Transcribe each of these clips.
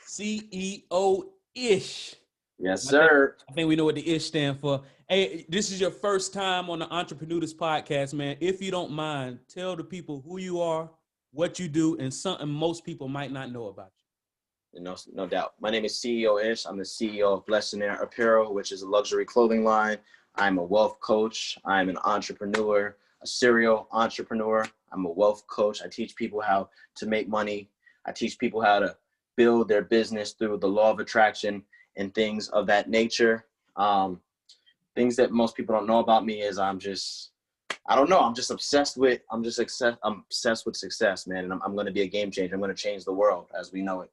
CEO-ish. Yes, sir. I think we know what the ish stand for. Hey, this is your first time on the Entrepreneurs podcast, man. If you don't mind, tell the people who you are, what you do, and something most people might not know about you. No doubt. My name is CEO-ish. I'm the CEO of Blessionaire Apparel, which is a luxury clothing line. I'm a wealth coach. I'm an entrepreneur, a serial entrepreneur. I'm a wealth coach. I teach people how to make money. I teach people how to build their business through the law of attraction and things of that nature. Things that most people don't know about me is I'm obsessed with success, man. And I'm going to be a game changer. I'm going to change the world as we know it.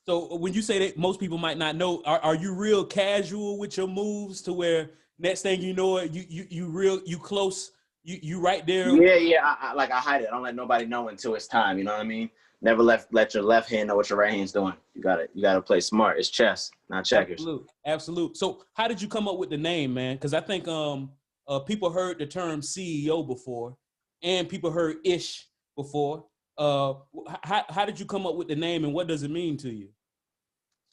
So when you say that most people might not know, are you real casual with your moves to where next thing you know it, you close, you right there? Yeah. I hide it. I don't let nobody know until it's time. You know what I mean? Never let your left hand know what your right hand's doing. You gotta play smart. It's chess, not checkers. Absolute. So how did you come up with the name, man? Because I think people heard the term CEO before, and people heard ish before. How did you come up with the name, and what does it mean to you?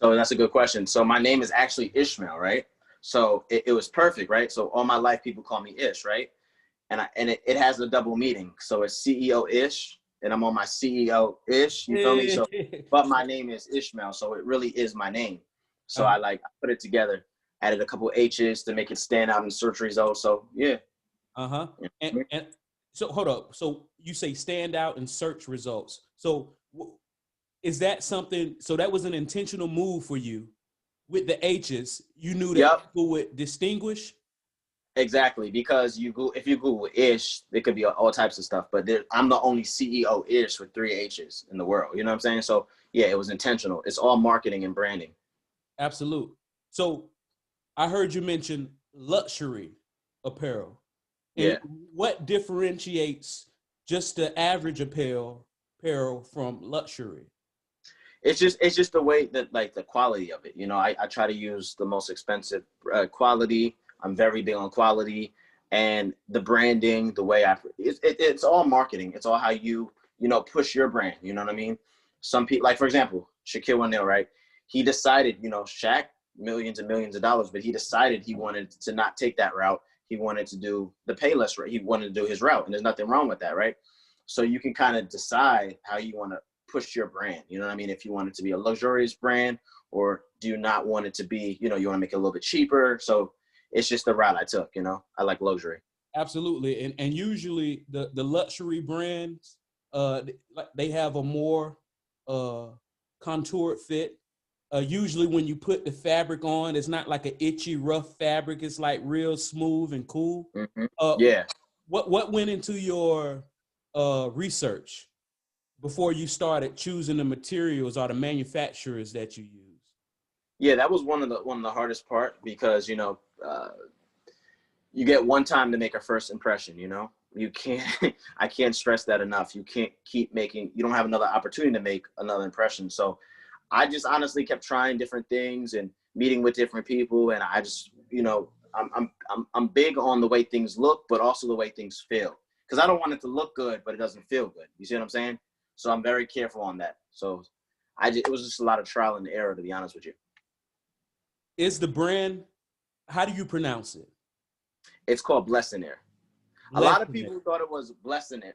So that's a good question. So my name is actually Ishmael, right? So it was perfect, right? So all my life people call me Ish, right? And it has a double meaning. So it's CEO-ish, and I'm on my CEO-ish, you feel me? So, but my name is Ishmael, so it really is my name. So I put it together, added a couple H's to make it stand out in search results. So yeah. And so hold up. So you say stand out in search results. So is that something? So that was an intentional move for you with the H's. You knew that people would distinguish. Exactly, because if you Google ish, there could be all types of stuff. But I'm the only CEO-ish with 3 H's in the world. You know what I'm saying? So yeah, it was intentional. It's all marketing and branding. Absolute. So I heard you mention luxury apparel. And yeah. What differentiates just the average apparel from luxury? It's just the way that, like, the quality of it. You know, I try to use the most expensive quality. I'm very big on quality and the branding, the way it's all marketing. It's all how you push your brand. You know what I mean? Some people, like, for example, Shaquille O'Neal, right? He decided, Shaq, millions and millions of dollars, but he decided he wanted to not take that route. He wanted to do the Payless route. He wanted to do his route, and there's nothing wrong with that, right? So you can kind of decide how you want to push your brand. You know what I mean? If you want it to be a luxurious brand, or do you not want it to be, you want to make it a little bit cheaper. So it's just the route I took. I like luxury. Absolutely. And usually the luxury brands, they have a more contoured fit. Usually when you put the fabric on, it's not like an itchy, rough fabric. It's like real smooth and cool. Yeah. What went into your research before you started choosing the materials or the manufacturers that you use? Yeah, that was one of the hardest part, because you get one time to make a first impression. You can't I can't stress that enough. You can't keep making, you don't have another opportunity to make another impression. So I just honestly kept trying different things and meeting with different people, and I just I'm big on the way things look, but also the way things feel, because I don't want it to look good but it doesn't feel good. You see what I'm saying? So I'm very careful on that. So it was just a lot of trial and error, to be honest with you. Is the brand, how do you pronounce it? It's called Blessionaire. A lot of people thought it was Blessionaire.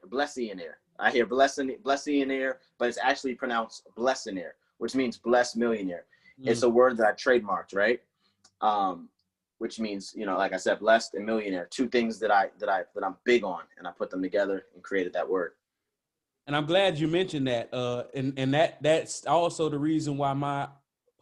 I hear Blessionaire, but it's actually pronounced Blessionaire, which means blessed millionaire. It's a word that I trademarked, right? Which means, like I said, blessed and millionaire, 2 things that I'm big on, and I put them together and created that word. And I'm glad you mentioned that. And that's also the reason why my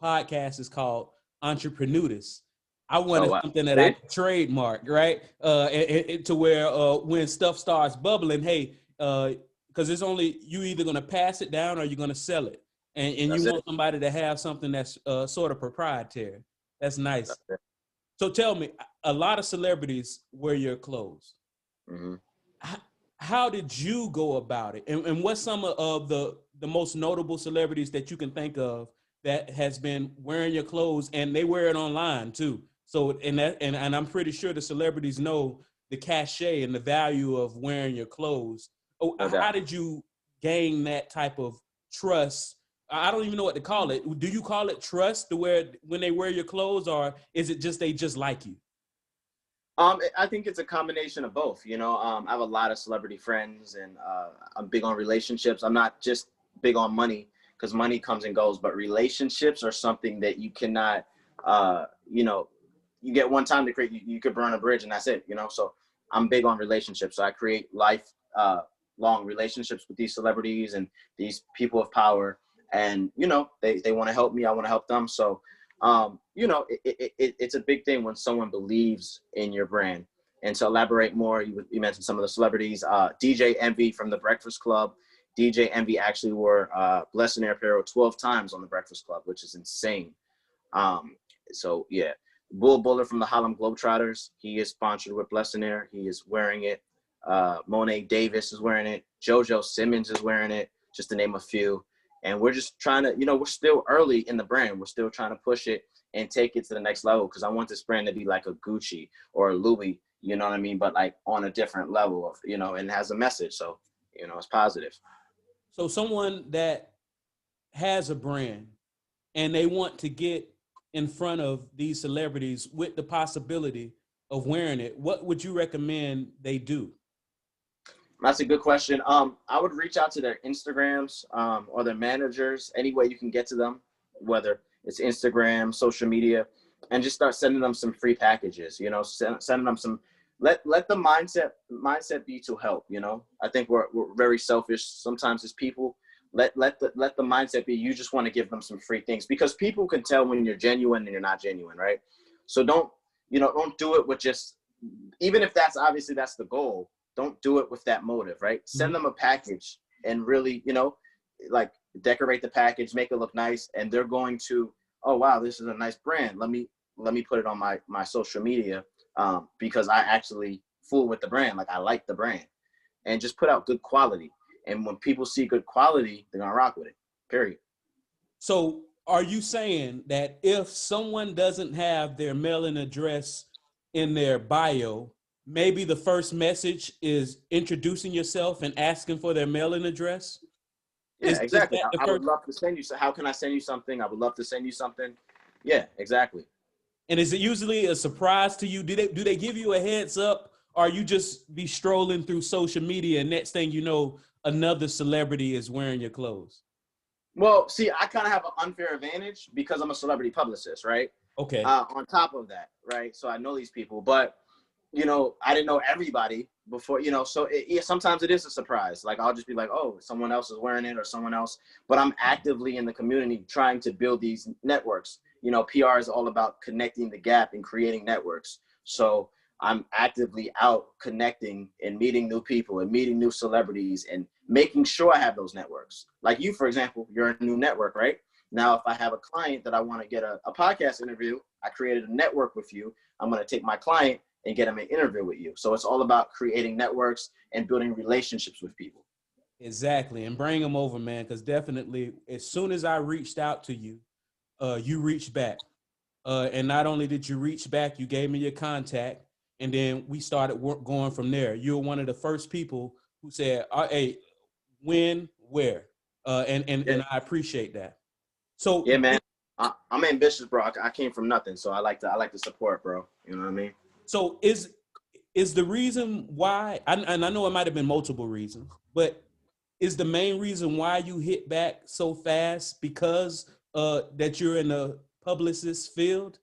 podcast is called Entrepreneurs. I wanted something that I could trademark, right? To where when stuff starts bubbling, hey, because it's only, you either going to pass it down or you're going to sell it. And you want somebody to have something that's sort of proprietary. That's nice. So tell me, a lot of celebrities wear your clothes. Mm-hmm. How did you go about it? And what's some of the most notable celebrities that you can think of that has been wearing your clothes, and they wear it online too? So, and I'm pretty sure the celebrities know the cachet and the value of wearing your clothes. How did you gain that type of trust I don't even know what to call it. Do you call it trust to where when they wear your clothes, or is it just they just like you? I think it's a combination of both. You know, I have a lot of celebrity friends, and I'm big on relationships. I'm not just big on money, because money comes and goes, but relationships are something that you cannot, you know, you get one time to create. You could burn a bridge, and that's it. You know, so I'm big on relationships. So I create long relationships with these celebrities and these people of power, and you know, they want to help me. I want to help them. So you know, it's a big thing when someone believes in your brand. And to elaborate more, you mentioned some of the celebrities. DJ Envy from The Breakfast Club. DJ Envy actually wore Blessionaire Apparel 12 times on The Breakfast Club, which is insane. So yeah, Bull Buller from the Harlem Globetrotters. He is sponsored with Blessionaire. He is wearing it. Monet Davis is wearing it. JoJo Simmons is wearing it, just to name a few. And we're just trying to, you know, we're still early in the brand. We're still trying to push it and take it to the next level, because I want this brand to be like a Gucci or a Louis, you know what I mean? But like on a different level of, you know, and has a message. So, you know, it's positive. So someone that has a brand and they want to get in front of these celebrities with the possibility of wearing it, what would you recommend they do? That's a good question. I would reach out to their Instagrams or their managers, any way you can get to them, whether it's Instagram, social media, and just start sending them some free packages. You know, sending them some. Let the mindset be to help. You know, I think we're very selfish sometimes as people. Let the mindset be you just want to give them some free things, because people can tell when you're genuine and you're not genuine, right? So don't do it with just, even if that's obviously that's the goal. Don't do it with that motive, right? Send them a package and really, you know, like decorate the package, make it look nice, and they're going to, oh wow, this is a nice brand. Let me put it on my social media because I actually fool with the brand. Like, I like the brand, and just put out good quality. And when people see good quality, they're gonna rock with it. Period. So are you saying that if someone doesn't have their mailing address in their bio, maybe the first message is introducing yourself and asking for their mailing address? Yeah, exactly. I would love to send you. So how can I send you something? I would love to send you something. Yeah, exactly. And is it usually a surprise to you? Do they give you a heads up, or you just be strolling through social media and next thing you know, another celebrity is wearing your clothes? Well, see, I kind of have an unfair advantage because I'm a celebrity publicist, right? Okay. On top of that, right? So I know these people, but you know, I didn't know everybody before, you know, so sometimes it is a surprise. Like, I'll just be like, oh, someone else is wearing it or someone else, but I'm actively in the community trying to build these networks. You know, PR is all about connecting the gap and creating networks. So I'm actively out connecting and meeting new people and meeting new celebrities and making sure I have those networks. Like you, for example, you're a new network, right? Now, if I have a client that I want to get a podcast interview, I created a network with you. I'm going to take my client and get them an interview with you. So it's all about creating networks and building relationships with people. Exactly. And bring them over, man, because definitely as soon as I reached out to you, you reached back. And not only did you reach back, you gave me your contact, and then we started going from there. You were one of the first people who said, hey, when, where? And I appreciate that. So yeah, man, I'm ambitious, bro. I came from nothing. So I like to support, bro. You know what I mean? So is the reason why, and I know it might have been multiple reasons, but is the main reason why you hit back so fast because that you're in the Publicist field?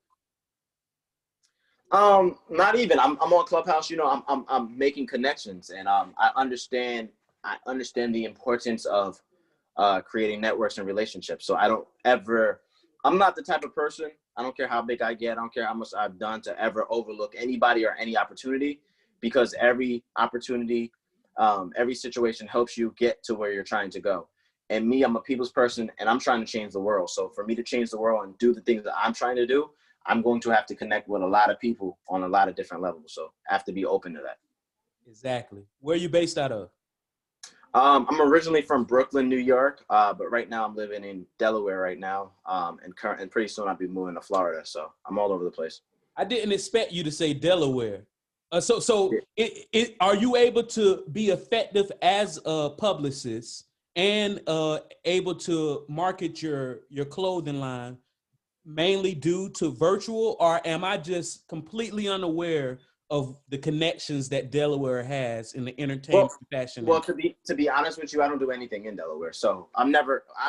Not even. I'm on Clubhouse. You know, I'm making connections, and I understand the importance of creating networks and relationships. So I'm not the type of person, I don't care how big I get, I don't care how much I've done, to ever overlook anybody or any opportunity, because every opportunity, every situation helps you get to where you're trying to go. And me, I'm a people's person, and I'm trying to change the world. So for me to change the world and do the things that I'm trying to do, I'm going to have to connect with a lot of people on a lot of different levels. So I have to be open to that. Exactly. Where are you based out of? I'm originally from Brooklyn, New York, but right now I'm living in Delaware right now, and pretty soon I'll be moving to Florida. So I'm all over the place. I didn't expect you to say Delaware. So Yeah. are you able to be effective as a publicist and able to market your clothing line mainly due to virtual, or am I just completely unaware of the connections that Delaware has in the entertainment fashion Well, industry? to be honest with you, I don't do anything in Delaware. So I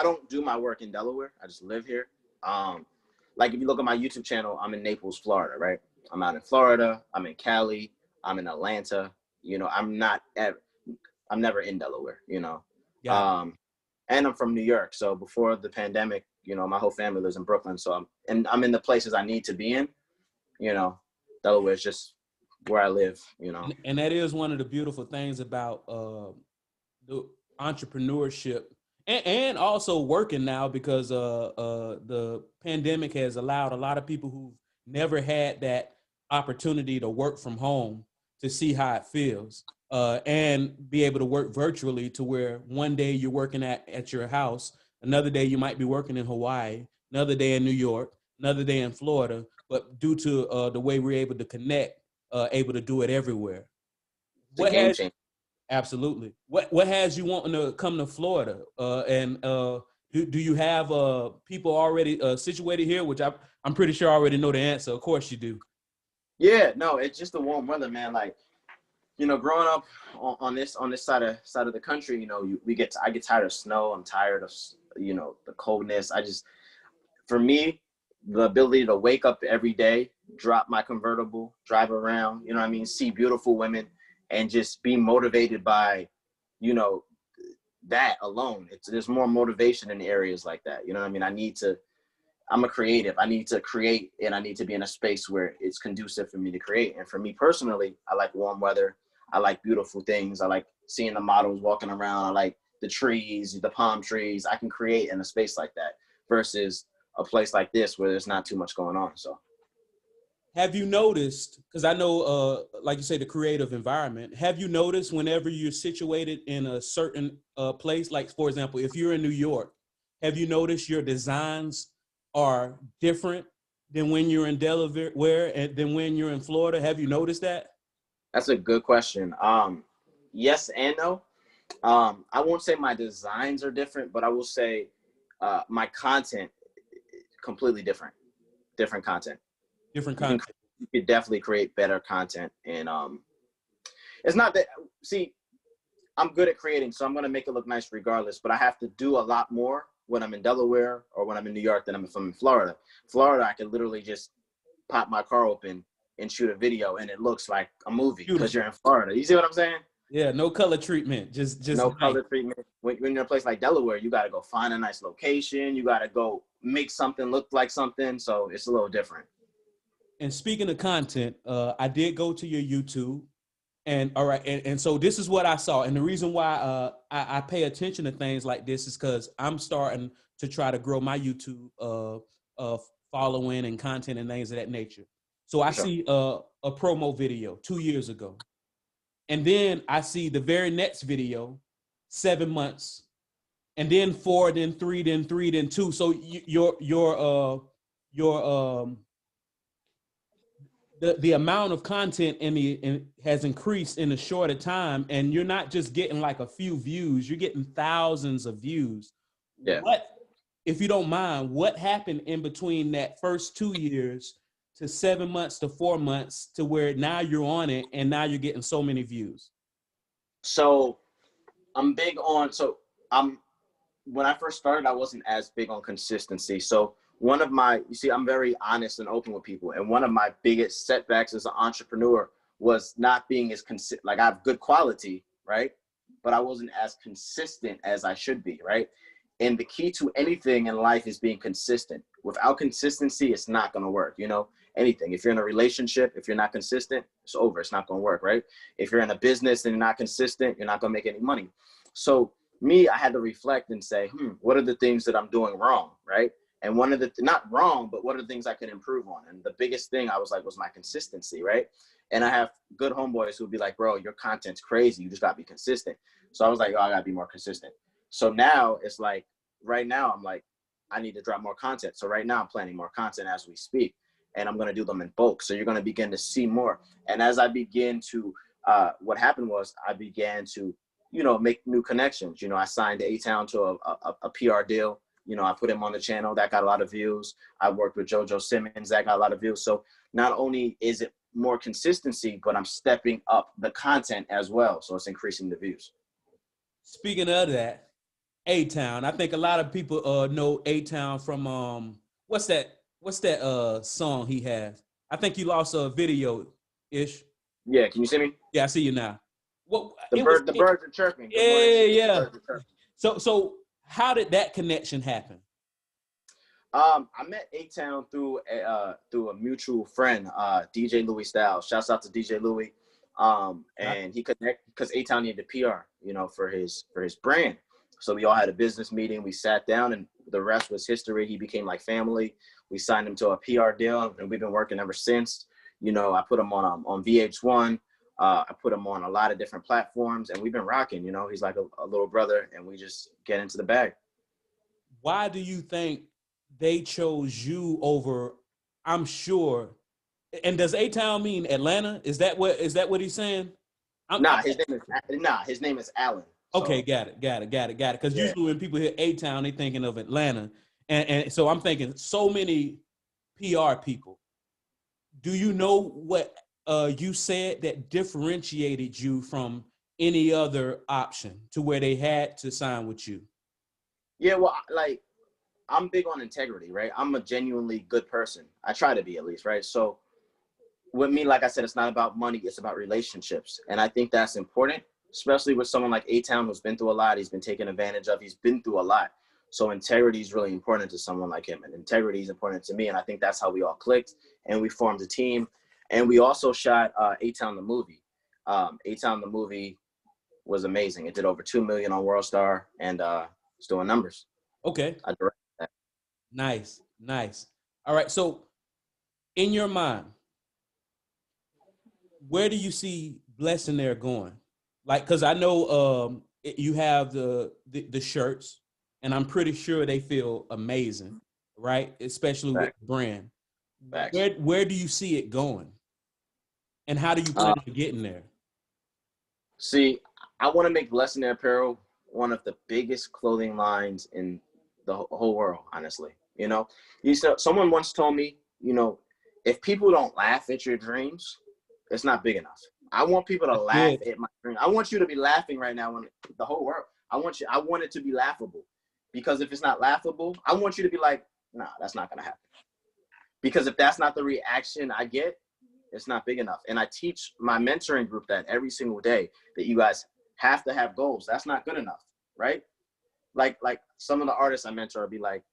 don't do my work in Delaware. I just live here. Like if you look at my YouTube channel, I'm in Naples, Florida, right? I'm out in Florida. I'm in Cali. I'm in Atlanta. You know, I'm never in Delaware, you know. Got it. And I'm from New York. So before the pandemic, you know, my whole family lives in Brooklyn. So I'm in the places I need to be in, you know. Delaware is just where I live, you know. And that is one of the beautiful things about the entrepreneurship and also working now, because the pandemic has allowed a lot of people who've never had that opportunity to work from home to see how it feels, and be able to work virtually, to where one day you're working at your house, another day you might be working in Hawaii, another day in New York, another day in Florida, but due to the way we're able to connect, able to do it everywhere. It's a What game has changer. Absolutely. What has you wanting to come to Florida? And do you have people already situated here? Which I'm pretty sure I already know the answer. Of course you do. Yeah, no, it's just the warm weather, man. Like, you know, growing up on this side of the country, you know, I get tired of snow. I'm tired of, you know, the coldness. For me, the ability to wake up every day, drop my convertible, drive around, you know what I mean, see beautiful women, and just be motivated by, you know, that alone. There's more motivation in areas like that. You know what I mean? I'm a creative. I need to create, and I need to be in a space where it's conducive for me to create. And for me personally, I like warm weather. I like beautiful things. I like seeing the models walking around. I like the trees, the palm trees. I can create in a space like that versus a place like this where there's not too much going on. So Have you noticed, because I know, like you say, the creative environment, have you noticed whenever you're situated in a certain place, like for example, if you're in New York, have you noticed your designs are different than when you're in Delaware and than when you're in Florida? Have you noticed that? that's a good question. Yes and no. I won't say my designs are different, but I will say my content completely different content. Different You can content. you could definitely create better content, and it's not that. See, I'm good at creating, so I'm gonna make it look nice regardless. But I have to do a lot more when I'm in Delaware or when I'm in New York than if I'm in Florida. Florida, I can literally just pop my car open and shoot a video, and it looks like a movie because Beautiful. you're in Florida. You see what I'm saying? Yeah, no color treatment, just No nice. color treatment. When you're in a place like Delaware, you got to go find a nice location. You got to go make something look like something. So it's a little different. And speaking of content, I did go to your YouTube. And all right, and so this is what I saw. And the reason why I pay attention to things like this is because I'm starting to try to grow my YouTube following and content and things of that nature. So I For sure. see a promo video 2 years ago. And then I see the very next video, 7 months, and then four, then three, then three, then two. So your the amount of content has increased in a shorter time, and you're not just getting like a few views, you're getting thousands of views. Yeah. What, if you don't mind, what happened in between that first 2 years to 7 months to 4 months to where now you're on it and now you're getting so many views? So I'm big on, so I'm, when I first started, I wasn't as big on consistency. So you see, I'm very honest and open with people. And one of my biggest setbacks as an entrepreneur was not being as consistent. Like I have good quality, right? But I wasn't as consistent as I should be, right? And the key to anything in life is being consistent. Without consistency, it's not going to work. You know, anything. If you're in a relationship, if you're not consistent, it's over. It's not going to work, right? If you're in a business and you're not consistent, you're not going to make any money. So me, I had to reflect and say, what are the things that I'm doing wrong, right? And one of the, not wrong, but what are the things I could improve on? And the biggest thing I was like, was my consistency, right? And I have good homeboys who would be like, bro, your content's crazy. You just got to be consistent. So I was like, oh, I got to be more consistent. So now it's like, right now I'm like, I need to drop more content. So right now I'm planning more content as we speak, and I'm going to do them in bulk. So you're going to begin to see more. And as I begin to, what happened was I began to make new connections. I signed A-Town to a PR deal. I put him on the channel. That got a lot of views. I worked with JoJo Simmons. That got a lot of views. So not only is it more consistency, but I'm stepping up the content as well. So it's increasing the views. Speaking of that, A-Town. I think a lot of people know A-Town from what's that song he has? I think you lost a video-ish. Yeah, can you see me? Yeah, I see you now. The birds are chirping. Yeah. So how did that connection happen? I met A-Town through a mutual friend, DJ Louis Styles. Shouts out to DJ Louis. And he connected because A-Town needed PR, for his brand. So we all had a business meeting. We sat down, and the rest was history. He became like family. We signed him to a PR deal, and we've been working ever since. I put him on VH1. I put him on a lot of different platforms, and we've been rocking. He's like a little brother, and we just get into the bag. Why do you think they chose you over? I'm sure. And does A-Town mean Atlanta? Is that what he's saying? His name is Alan. Okay, got it. Because usually when people hear A-Town, they're thinking of Atlanta. And so I'm thinking so many PR people. Do you know what you said that differentiated you from any other option to where they had to sign with you? Yeah, well, I'm big on integrity, right? I'm a genuinely good person. I try to be, at least, right? So with me, like I said, it's not about money, it's about relationships. And I think that's important, especially with someone like A-Town who's been through a lot. He's been taken advantage of. He's been through a lot. So integrity is really important to someone like him, and integrity is important to me. And I think that's how we all clicked, and we formed a team. And we also shot A-Town the movie. A-Town the movie was amazing. It did over 2 million on WorldStar, and it's doing numbers. Okay. I directed that. Nice. All right. So in your mind, where do you see Blessionaire going? Because I know you have the shirts, and I'm pretty sure they feel amazing, right? Especially with the brand. Where do you see it going? And how do you plan on getting there? See, I want to make Blessionaire Apparel one of the biggest clothing lines in the whole world, honestly. Someone once told me, if people don't laugh at your dreams, it's not big enough. I want people to laugh at my dream. I want you to be laughing right now in the whole world. I want it to be laughable, because if it's not laughable, I want you to be like, nah, that's not going to happen. Because if that's not the reaction I get, it's not big enough. And I teach my mentoring group that every single day, that you guys have to have goals. That's not good enough, right? Like some of the artists I mentor will be like,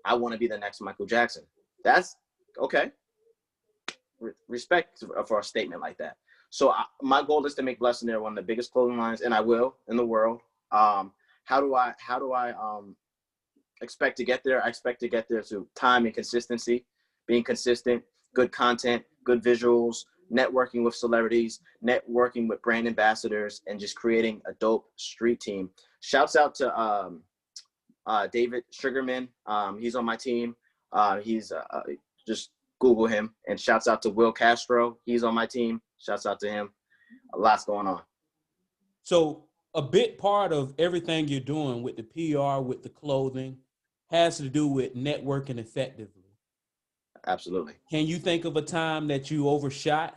I want to be the next Michael Jackson. That's okay. Respect for a statement like that. So my goal is to make Blessionaire one of the biggest clothing lines, and I will, in the world. How do I expect to get there? I expect to get there through time and consistency, being consistent, good content, good visuals, networking with celebrities, networking with brand ambassadors, and just creating a dope street team. Shouts out to David Sugarman. He's on my team. He's just Google him. And shouts out to Will Castro. He's on my team. Shouts out to him. A lot's going on. So a big part of everything you're doing with the PR, with the clothing, has to do with networking effectively. Absolutely. Can you think of a time that you overshot?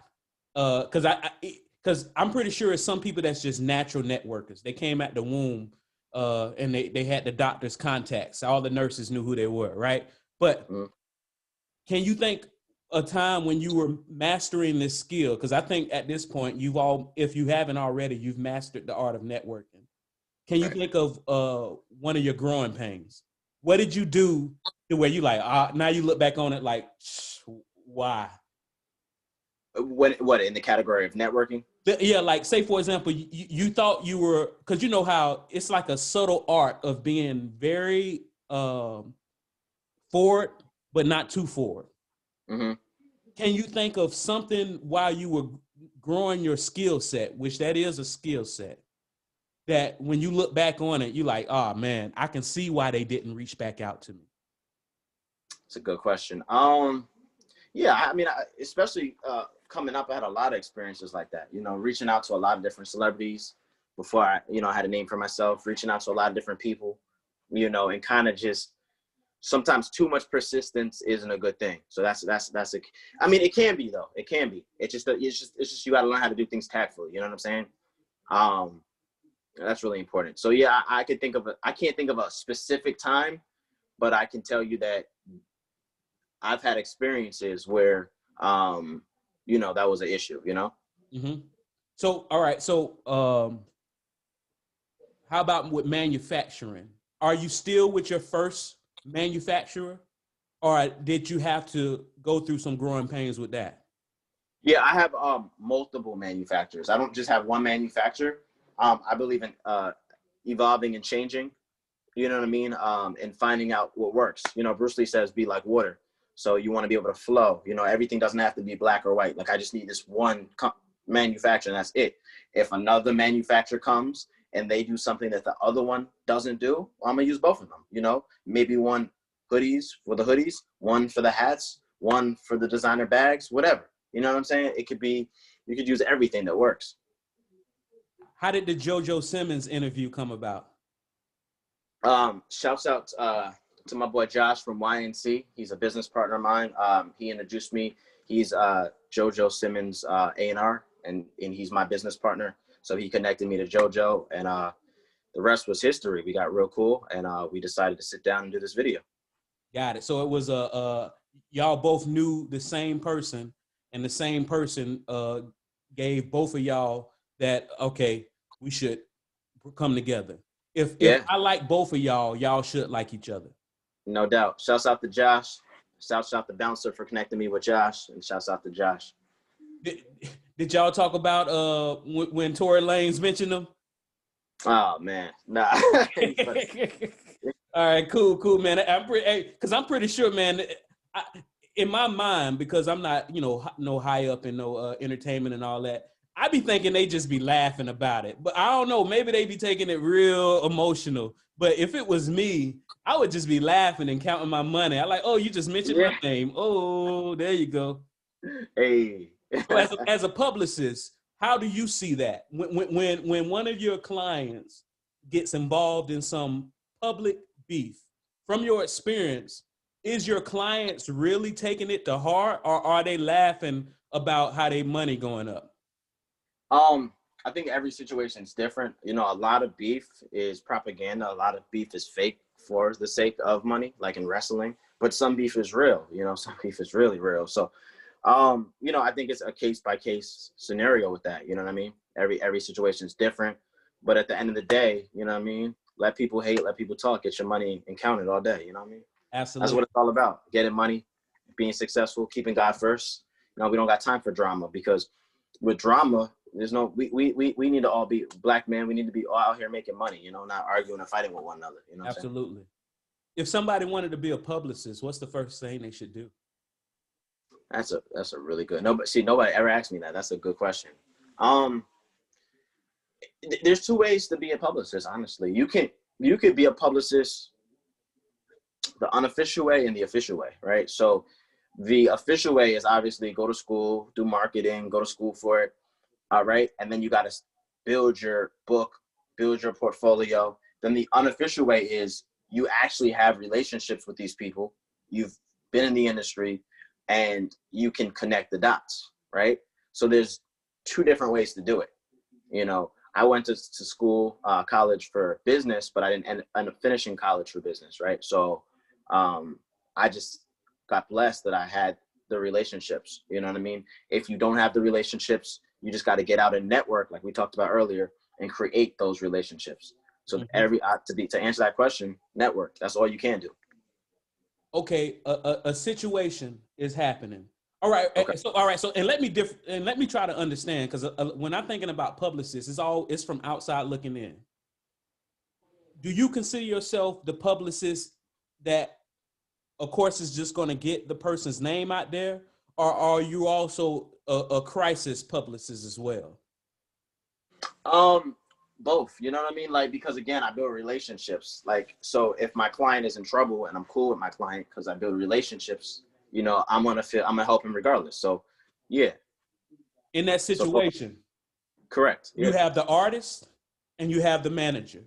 Because I'm pretty sure it's some people that's just natural networkers. They came at the womb and they had the doctor's contacts. All the nurses knew who they were, right? But can you think a time when you were mastering this skill? Because I think at this point, if you haven't already, you've mastered the art of networking. Can you think of one of your growing pains? What did you do to where you now you look back on it like, why? What in the category of networking? Yeah, like say for example, you thought you were, because you know how it's like a subtle art of being very forward, but not too forward. Mm-hmm. Can you think of something while you were growing your skill set, which that is a skill set, that when you look back on it, you're like, oh man, I can see why they didn't reach back out to me? It's a good question. Yeah, I mean, especially coming up, I had a lot of experiences like that, reaching out to a lot of different celebrities, before I, you know, I had a name for myself, reaching out to a lot of different people, you know, and kind of just sometimes too much persistence isn't a good thing. So I mean, it can be though. It can be. It's just you got to learn how to do things tactfully. You know what I'm saying? That's really important. So yeah, I can't think of a specific time, but I can tell you that I've had experiences where, you know, that was an issue, you know? Mm-hmm. So, all right. So, how about with manufacturing? Are you still with your first manufacturer, or did you have to go through some growing pains with that? Yeah, I have multiple manufacturers. I don't just have one manufacturer. I believe in evolving and changing, you know what I mean? And finding out what works. You know, Bruce Lee says, be like water. So you want to be able to flow. You know, everything doesn't have to be black or white. Like, I just need this one manufacturer and that's it. If another manufacturer comes and they do something that the other one doesn't do, well, I'm going to use both of them. You know, maybe one hoodies for the hoodies, one for the hats, one for the designer bags, whatever. You know what I'm saying? It could be, you could use everything that works. How did the JoJo Simmons interview come about? Shouts out to my boy Josh from YNC. He's a business partner of mine. He introduced me. He's JoJo Simmons A&R, and he's my business partner. So he connected me to JoJo, and the rest was history. We got real cool, and we decided to sit down and do this video. Got it. So it was y'all both knew the same person, and the same person gave both of y'all that, okay, we should come together. If I like both of y'all, y'all should like each other. No doubt. Shouts out to Josh. Shouts out to Bouncer for connecting me with Josh, and shouts out to Josh. Did y'all talk about when Tory Lanez mentioned them? Oh man, nah. All right, cool, man. I'm pretty sure, man. In my mind, because I'm not, no high up in no entertainment and all that, I be thinking they just be laughing about it. But I don't know, maybe they be taking it real emotional. But if it was me, I would just be laughing and counting my money. I like, oh, you just mentioned my name. Oh, there you go. Hey. So as a publicist, how do you see that when one of your clients gets involved in some public beef? From your experience, is your clients really taking it to heart, or are they laughing about how their money going up? I think every situation is different. You know, a lot of beef is propaganda. A lot of beef is fake for the sake of money, like in wrestling. But some beef is real. You know, some beef is really real. So, you know, I think it's a case by case scenario with that. You know what I mean? Every situation is different. But at the end of the day, you know what I mean? Let people hate, let people talk, get your money and count it all day. You know what I mean? Absolutely. That's what it's all about. Getting money, being successful, keeping God first. You know, we don't got time for drama, because with drama, there's no, we need to all be black men. We need to be all out here making money, you know, not arguing and fighting with one another. You know what Absolutely. I'm saying? If somebody wanted to be a publicist, what's the first thing they should do? That's a really good, nobody ever asked me that. That's a good question. There's two ways to be a publicist, honestly. You could be a publicist the unofficial way and the official way, right? So the official way is obviously go to school, do marketing, go to school for it. All right. And then you got to build your book, build your portfolio. Then the unofficial way is you actually have relationships with these people. You've been in the industry and you can connect the dots, right? So there's two different ways to do it. You know, I went to school, college for business, but I didn't end up finishing college for business, right? So I just got blessed that I had the relationships. You know what I mean? If you don't have the relationships, you just got to get out and network, like we talked about earlier, and create those relationships. So to answer that question, network. That's all you can do. Okay, a situation is happening. All right. Okay. So and let me try to understand, because when I'm thinking about publicists, it's from outside looking in. Do you consider yourself the publicist that, of course, is just going to get the person's name out there, or are you also a crisis publicist as well? Both, you know what I mean? Like, because again, I build relationships. Like, so if my client is in trouble and I'm cool with my client because I build relationships, you know, I'm gonna help him regardless. So yeah. In that situation, correct. You have the artist, and you have the manager.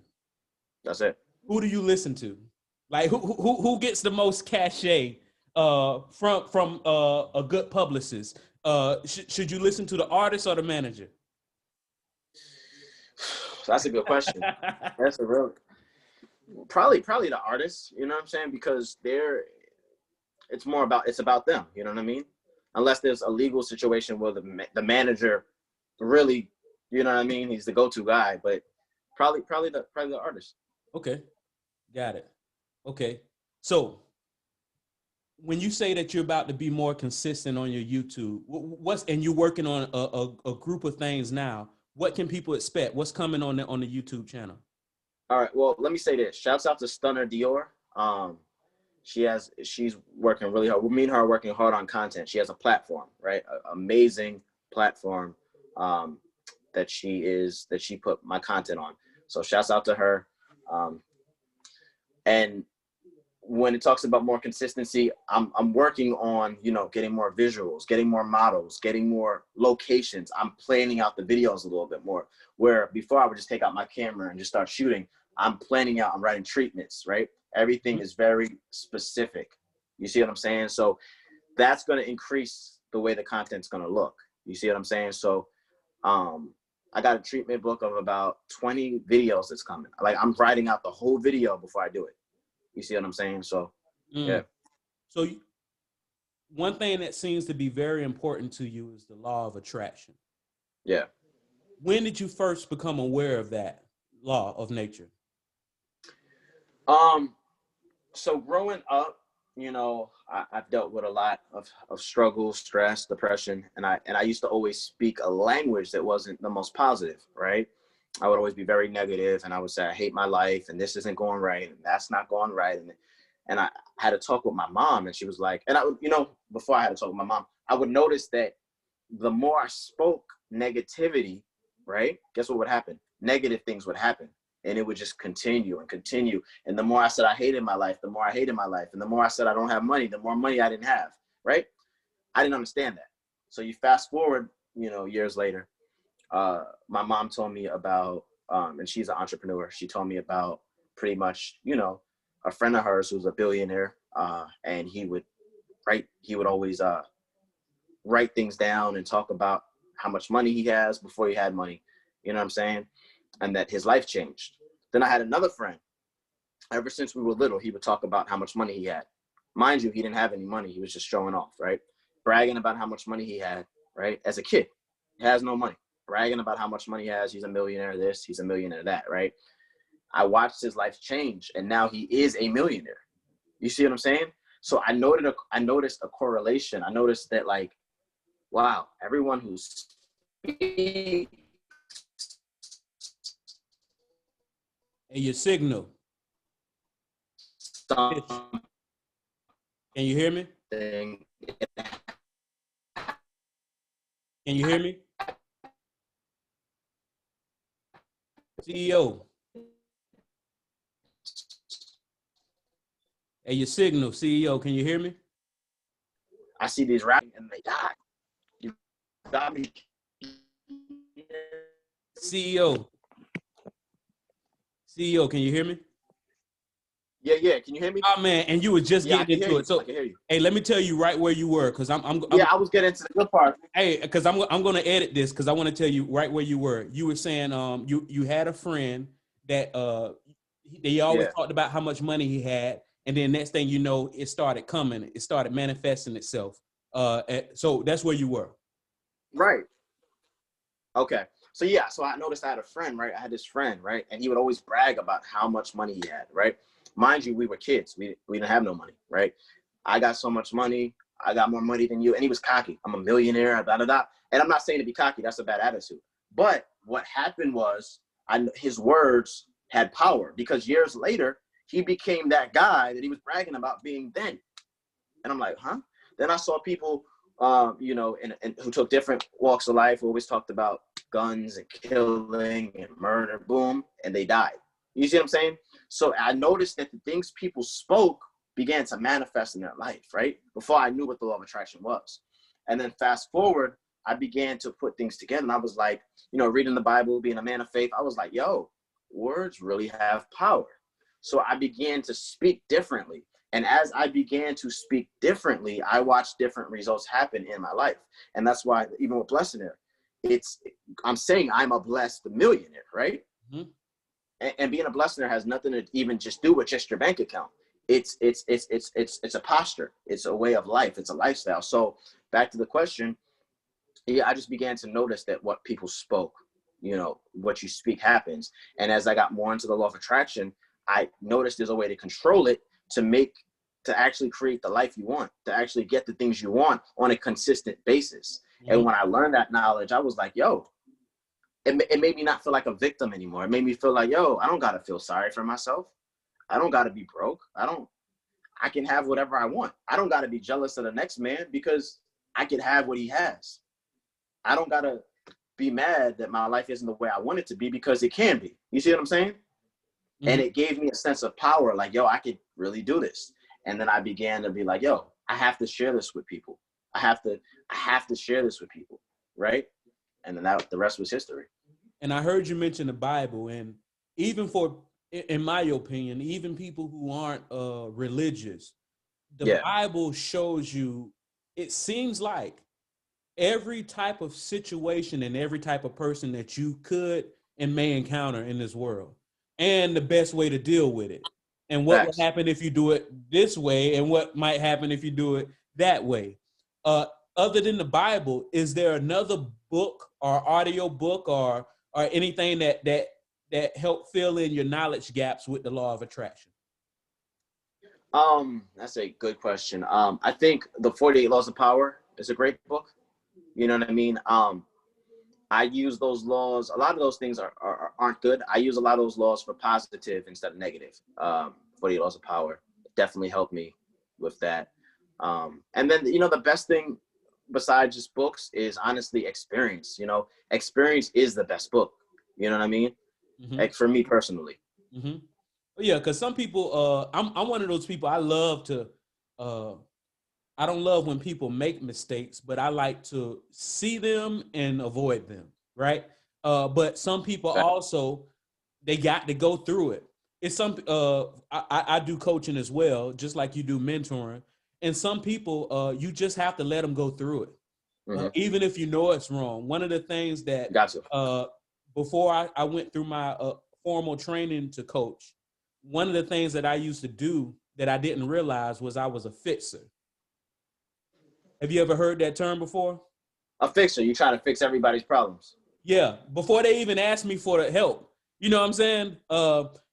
That's it. Who do you listen to? Like who gets the most cachet from a good publicist? Should you listen to the artist or the manager? That's a good question. That's a real probably the artist. You know what I'm saying? Because it's about them. You know what I mean? Unless there's a legal situation where the manager really, you know what I mean? He's the go-to guy, but probably the artist. Okay, got it. Okay, so when you say that you're about to be more consistent on your YouTube, and you're working on a group of things now, what can people expect? What's coming on the YouTube channel? All right. Well, let me say this. Shouts out to Stunner Dior. She's working really hard. Me and her are working hard on content. She has a platform, right? Amazing platform that she put my content on. So shouts out to her. And when it talks about more consistency, I'm working on, getting more visuals, getting more models, getting more locations. I'm planning out the videos a little bit more, where before I would just take out my camera and just start shooting. I'm planning out, I'm writing treatments, right? Everything is very specific. You see what I'm saying? So that's going to increase the way the content's going to look. You see what I'm saying? So I got a treatment book of about 20 videos that's coming. Like, I'm writing out the whole video before I do it. You see what I'm saying? So, yeah. So one thing that seems to be very important to you is the law of attraction. Yeah. When did you first become aware of that law of nature? So growing up, I've dealt with a lot of struggle, stress, depression, and I used to always speak a language that wasn't the most positive, right? I would always be very negative, and I would say, I hate my life, and this isn't going right, and that's not going right. And I had to talk with my mom, and she was like, and I would, before I had to talk with my mom, I would notice that the more I spoke negativity, right? Guess what would happen? Negative things would happen. And it would just continue and continue. And the more I said I hated my life, the more I hated my life. And the more I said I don't have money, the more money I didn't have, right? I didn't understand that. So you fast forward, years later, my mom told me about, and she's an entrepreneur. She told me about pretty much, a friend of hers who's a billionaire, and he would always write things down and talk about how much money he has before he had money. You know what I'm saying? And that his life changed. Then I had another friend. Ever since we were little, he would talk about how much money he had. Mind you, he didn't have any money. He was just showing off, right? Bragging about how much money he had, right? As a kid, he has no money. Bragging about how much money he has. He's a millionaire this, he's a millionaire that, right? I watched his life change, and now he is a millionaire. You see what I'm saying? So I noticed a correlation. I noticed that, like, wow, everyone who's and your signal. Can you hear me? Can you hear me? CEO. Hey, your signal, CEO. Can you hear me? I see these rapping and they die. You got me. CEO. CEO, can you hear me? Yeah. Can you hear me? Oh man, and you were just getting into it. So, I can hear you. Hey, let me tell you right where you were, because I'm I was getting to the good part. Hey, because I'm going to edit this, because I want to tell you right where you were. You were saying you had a friend that they always talked about how much money he had, and then next thing you know, it started coming. It started manifesting itself. So that's where you were. Right. Okay. So I noticed I had a friend, right? I had this friend, right? And he would always brag about how much money he had, right? Mind you, we were kids. We didn't have no money, right? I got so much money. I got more money than you. And he was cocky. I'm a millionaire, da, da, da. And I'm not saying to be cocky. That's a bad attitude. But what happened was his words had power, because years later, he became that guy that he was bragging about being then. And I'm like, huh? Then I saw people, and who took different walks of life, who always talked about guns and killing and murder, boom, and they died. You see what I'm saying? So I noticed that the things people spoke began to manifest in their life, right? Before I knew what the law of attraction was. And then fast forward, I began to put things together. And I was like, reading the Bible, being a man of faith, I was like, yo, words really have power. So I began to speak differently. And as I began to speak differently, I watched different results happen in my life. And that's why even with Blessionaire, I'm saying I'm a blessed millionaire, right? Mm-hmm. And being a Blessionaire has nothing to even just do with just your bank account. It's a posture. It's a way of life. It's a lifestyle. So back to the question, yeah, I just began to notice that what people spoke, what you speak happens. And as I got more into the law of attraction, I noticed there's a way to control it to actually create the life you want, to actually get the things you want on a consistent basis. Mm-hmm. And when I learned that knowledge, I was like, yo, it made me not feel like a victim anymore. It made me feel like, yo, I don't got to feel sorry for myself. I don't got to be broke. I can have whatever I want. I don't got to be jealous of the next man because I can have what he has. I don't got to be mad that my life isn't the way I want it to be because it can be. You see what I'm saying? Mm-hmm. And it gave me a sense of power, like, yo, I could really do this. And then I began to be like, yo, I have to share this with people. I have to share this with people, right? And then the rest was history. And I heard you mention the Bible, and even in my opinion, even people who aren't religious, the Bible shows you, it seems like every type of situation and every type of person that you could and may encounter in this world, and the best way to deal with it, and what will happen if you do it this way, and what might happen if you do it that way. Other than the Bible, is there another book or audio book or anything that help fill in your knowledge gaps with the law of attraction? That's a good question. I think the 48 Laws of Power is a great book. You know what I mean? I use those laws. A lot of those things aren't good. I use a lot of those laws for positive instead of negative. 48 Laws of Power definitely helped me with that. And then, the best thing besides just books is honestly experience. Experience is the best book. You know what I mean? Mm-hmm. Like for me personally. Mm-hmm. Yeah, because some people, I'm one of those people. I love to. I don't love when people make mistakes, but I like to see them and avoid them, right? But some people also, they got to go through it. It's I do coaching as well, just like you do mentoring. And some people, you just have to let them go through it. Mm-hmm. Even if you know it's wrong. One of the things that, before I went through my formal training to coach, one of the things that I used to do that I didn't realize was I was a fixer. Have you ever heard that term before? A fixer. You trying to fix everybody's problems. Yeah. Before they even ask me for the help. You know what I'm saying?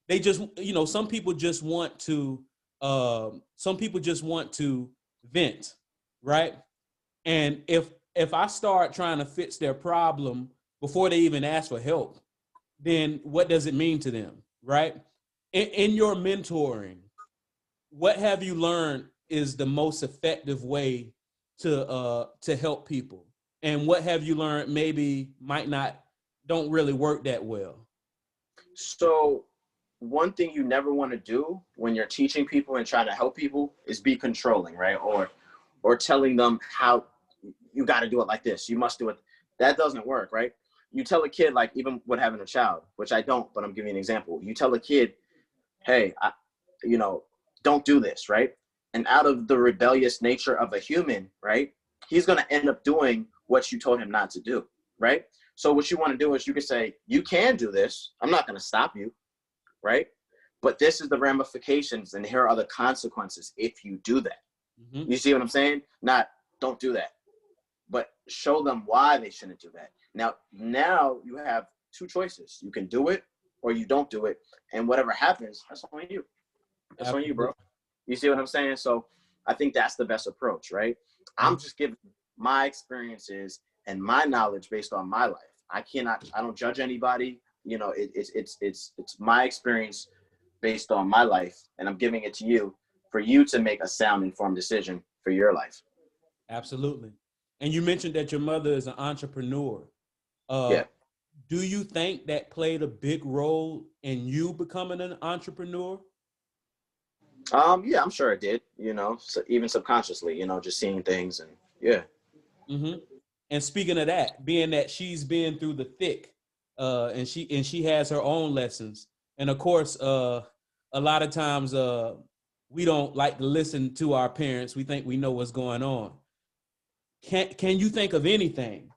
They just, some people just want to vent, right? And if I start trying to fix their problem before they even ask for help, then what does it mean to them, right? In your mentoring, what have you learned is the most effective way to help people, and what have you learned don't really work that well? So one thing you never want to do when you're teaching people and trying to help people is be controlling, right? Or telling them how you got to do it like this. You must do it. That doesn't work, right? You tell a kid, like even with having a child, which I don't, but I'm giving you an example. You tell a kid, hey, don't do this, right? And out of the rebellious nature of a human, right, he's going to end up doing what you told him not to do, right? So what you want to do is you can say, you can do this. I'm not going to stop you, right? But this is the ramifications, and here are the consequences if you do that. Mm-hmm. You see what I'm saying? Not, don't do that, but show them why they shouldn't do that. Now you have two choices. You can do it or you don't do it. And whatever happens, that's on you. That's on you, bro. You see what I'm saying? So I think that's the best approach, right? I'm just giving my experiences and my knowledge based on my life. I don't judge anybody. It's my experience based on my life, and I'm giving it to you for you to make a sound, informed decision for your life. Absolutely. And you mentioned that your mother is an entrepreneur. Yeah. Do you think that played a big role in you becoming an entrepreneur? Yeah, I'm sure it did, so even subconsciously, just seeing things and yeah. Mm-hmm. And speaking of that, being that she's been through the thick, and she has her own lessons, And of course, a lot of times we don't like to listen to our parents. We think we know what's going on. Can you think of anything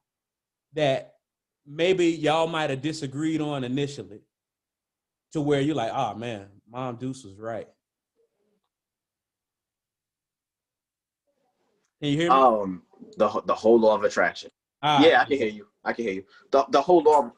that maybe y'all might have disagreed on initially to where you're like, oh man, Mom Deuce was right? Can you hear me? The whole law of attraction. Yeah, I can hear you. I can hear you. The whole law.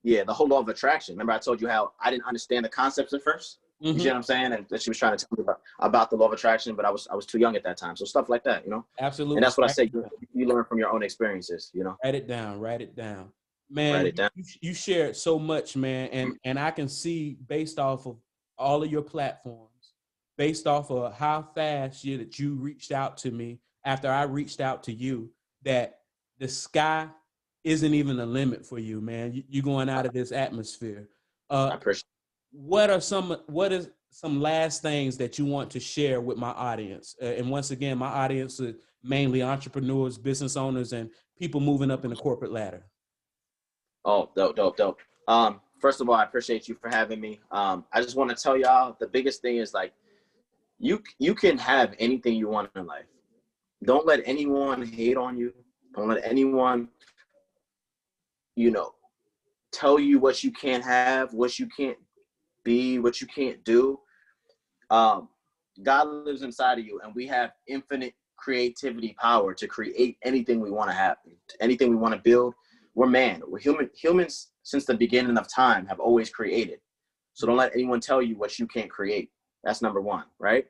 The whole law of attraction. Remember, I told you how I didn't understand the concepts at first. Mm-hmm. You see what I'm saying? And that she was trying to tell me about the law of attraction, but I was too young at that time. So stuff like that, you know. Absolutely. And that's what I say. You learn from your own experiences, you know. Write it down. Write it down, man. Write it down. You shared so much, man, and I can see based off of all of your platforms, based off of how fast that you reached out to me after I reached out to you, that the sky isn't even a limit for you, man. You're going out of this atmosphere. I appreciate it. What is some last things that you want to share with my audience? And once again, my audience is mainly entrepreneurs, business owners, and people moving up in the corporate ladder. Oh, dope. First of all, I appreciate you for having me. I just want to tell y'all the biggest thing is like, you can have anything you want in life. Don't let anyone hate on you. Don't let anyone, tell you what you can't have, what you can't be, what you can't do. God lives inside of you, and we have infinite creativity power to create anything we want to have, anything we want to build. We're humans since the beginning of time have always created. So don't let anyone tell you what you can't create. That's number one, right?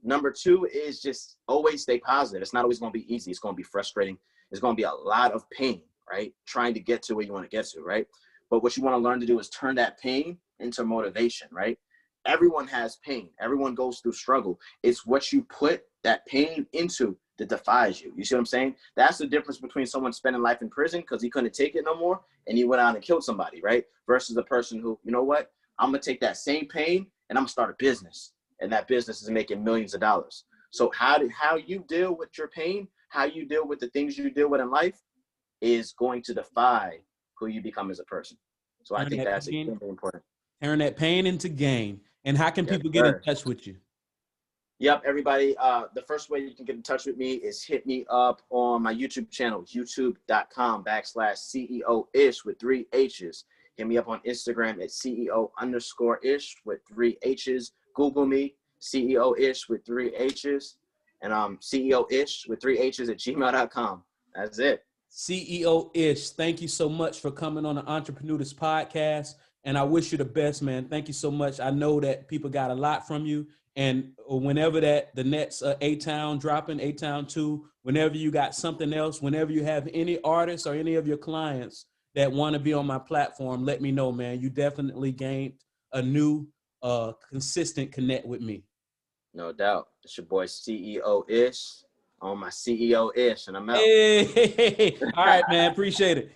Number two is just always stay positive. It's not always going to be easy. It's going to be frustrating. There's going to be a lot of pain, right? Trying to get to where you want to get to, right? But what you want to learn to do is turn that pain into motivation, right? Everyone has pain. Everyone goes through struggle. It's what you put that pain into that defies you. You see what I'm saying? That's the difference between someone spending life in prison because he couldn't take it no more and he went out and killed somebody, right? Versus a person who, you know what? I'm going to take that same pain and I'm going to start a business. And that business is making millions of dollars. So how you deal with your pain, how you deal with the things you deal with in life is going to defy who you become as a person. So I think that's extremely important. Turn that pain into gain. And how can people get in touch with you? Yep, everybody. The first way you can get in touch with me is hit me up on my YouTube channel, youtube.com/CEO-ISHHH with 3 H's. Hit me up on Instagram at CEO_ish with 3 H's. Google me, CEO-ish with 3 H's. And CEO-ish with 3 H's at gmail.com. That's it. CEO-ish, thank you so much for coming on the Entrepreneurs Podcast. And I wish you the best, man. Thank you so much. I know that people got a lot from you. And whenever the next A-Town dropping, A-Town 2, whenever you got something else, whenever you have any artists or any of your clients that want to be on my platform, let me know, man. You definitely gained a new consistent connect with me. No doubt. It's your boy CEO-ish on my CEO-ish, and I'm out. Hey. All right, man. Appreciate it.